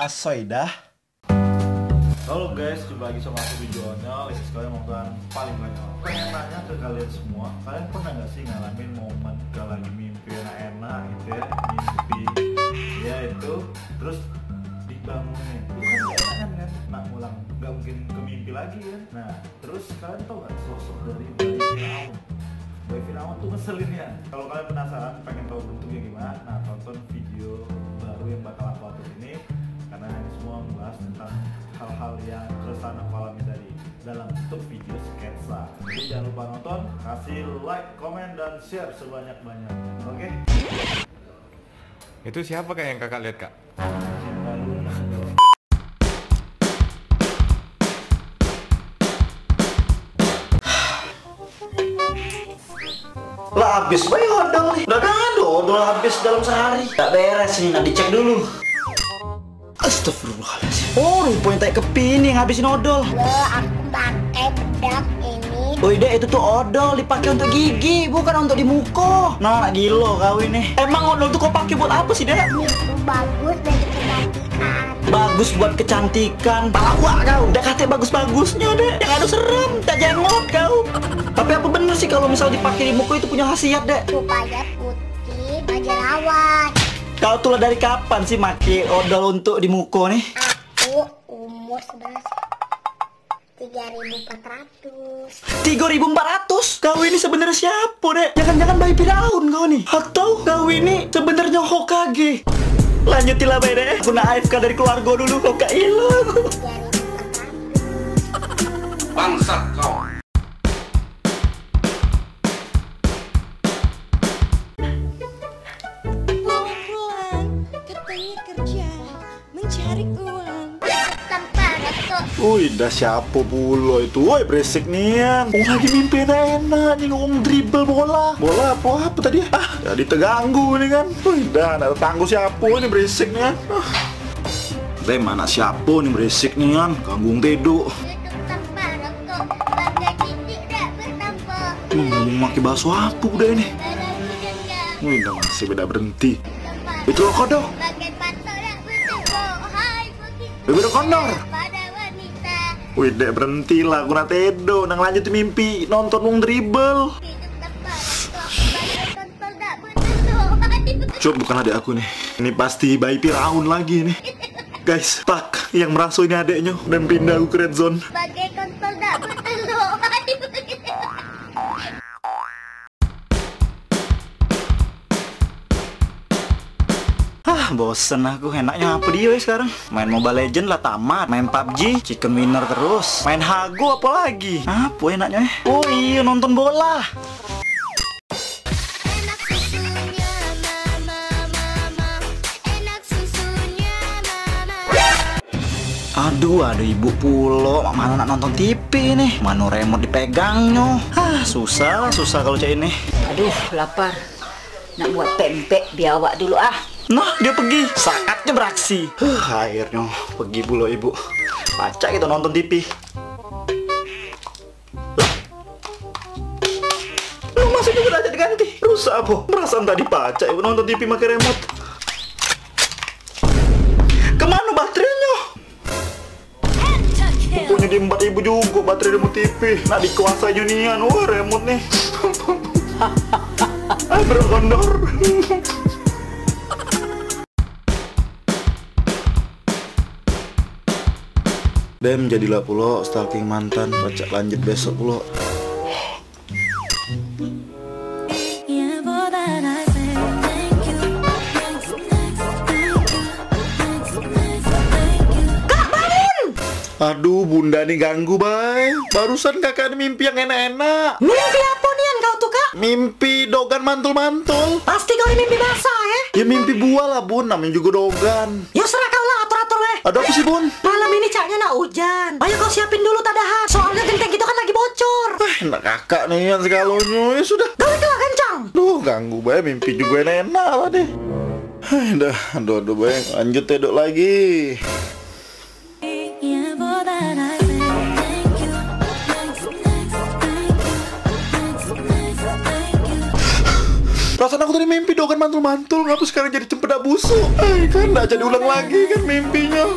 Asoidah. Halo guys, jumpa lagi sama aku di Jonel. Ini sekalian nonton paling banyak. Pengen nanya ke kalian semua, kalian pernah nggak sih ngalamin momen kalau lagi mimpi enak-enak gitu ya, mimpi ya itu, terus dibangunin, itu kan gak enak kan? Nah ngulang, nggak mungkin ke mimpi lagi kan? Nah terus kalian tau gak sosok dari Bayi Firaun? Bayi Firaun tuh ngeselin ya. Kalau kalian penasaran, pengen tahu bentuknya gimana, nah tonton video baru yang bakal aku upload ini. Karena ini semua membahas tentang hal-hal yang keresahan aku alami dari dalam bentuk video sketsa. Jadi jangan lupa nonton, kasih like, komen, dan share sebanyak-banyaknya. Oke? Itu siapa kak yang kakak lihat kak? Cinta Luna. Lah habis bayi odol nih. Udah kan odol habis dalam sehari. Tak beres nih, nanti cek dulu. Astagfirullahaladzim. Oh, rupanya tak kepini yang habisin odol. Loh, aku pakai bedak ini. Oh ide itu tuh odol dipakai untuk gigi, bukan untuk di muka. Nah, gilo kau ini. Emang odol tuh kau pakai buat apa sih, Dek? Itu bagus dari kecantikan. Bagus buat kecantikan. Bawa kau. Udah kata bagus-bagusnya, Dek. Yang ada serem, tak jengot kau. Tapi apa bener sih kalau misal dipakai di muka itu punya khasiat, Dek? Supaya putih, jerawat. Kau tuh dari kapan sih make odol untuk di muka nih? Aku umur 11 3.400. 3.400? Kau ini sebenarnya siapa, Dek? Jangan-jangan Bayi Firaun kau nih? Atau kau ini sebenarnya Hokage? Lanjutilah, Bay, Dek. Aku nak AFK dari keluarga dulu, kau gak hilang. 3.400. Bangsat kau. Katanya kerja mencari uang. Tanpa resto. Wih, dah siapa pula itu? Woi, berisik nian. Lagi mimpi enak-enak nih, ngomong dribble bola. Bola apa tadi? Jadi terganggu nih kan. Wih, dah ada tangguh siapa nih berisik nian. Bem, anak siapa nih berisik nian? Ganggu tedo. Hidup tanpa resto. Bagai titik tak bertambah. Ngomong pakai bahasa apa udah ini? Ada bidangnya. Wih, dah masih beda berhenti. Tanpa Itu kodok. bagai patok tak bertambah. Hai begitu. Bebek kondor. Pada wanita. Wih, dek berhenti lah. Aku nak tedo. Nang lanjut mimpi. Nonton wong dribble. Hidup tanpa resto. Bagai kontol tak bertambah. Hai begitu. Cuk, bukan adik aku nih. Ini pasti Bayi Firaun lagi nih. Guys, tak yang merasa ini adeknya dan pindah aku ke red zone. Bagai kontol tak bertelur. Hai begitu. Bosen aku. Enaknya apa dia sekarang? Main Mobile Legend lah tamat. Main PUBG, chicken winner terus. Main Hago apa lagi? Apa enaknya? Oh iya, nonton bola. Enak susunya mama mama. Enak susunya mama. Aduh, ada ibu pulo. Mana nak nonton TV nih? Mana remote dipegangnya? Susah kalau cek ini. Aduh, lapar. Nak buat pempek biar awak dulu ah. Nah, dia pergi. Saatnya beraksi. Akhirnya pergi pula ibu. Baca kita nonton TV. Lu masih juga aja diganti. Rusak apa? Perasaan tadi baca ibu nonton TV pakai remote. Kemana baterainya? Punya di 4.000 juga baterai remote TV. Nak dikuasai Junian. Wah, remote nih. Berkondor. Dem, jadilah pulo stalking mantan. Baca lanjut besok pulo. Aduh, bunda nih ganggu, bay. Barusan kakak ada mimpi yang enak-enak. Mimpi apa nih yang kau tuh kak? Mimpi dogan mantul-mantul. Pasti kau ini mimpi basah ya? Ya mimpi buah lah, bun. Namanya juga dogan. Ya serah kau lah atur-atur weh. Ada apa sih, bun? Malam ini caknya nak hujan. Ayo kau siapin dulu tadahan. Soalnya genteng kita kan lagi bocor. Enak kakak nih yang segalanya. Ya sudah. Kau itu lah kencang. Duh, ganggu, bay. Mimpi juga enak lah deh. Dah, aduh, bay. Lanjut tidur lagi. Perasaan aku tadi mimpi dong kan mantul-mantul. Ngapa sekarang jadi cempedak busuk? Kan nggak jadi ulang lagi kan mimpinya.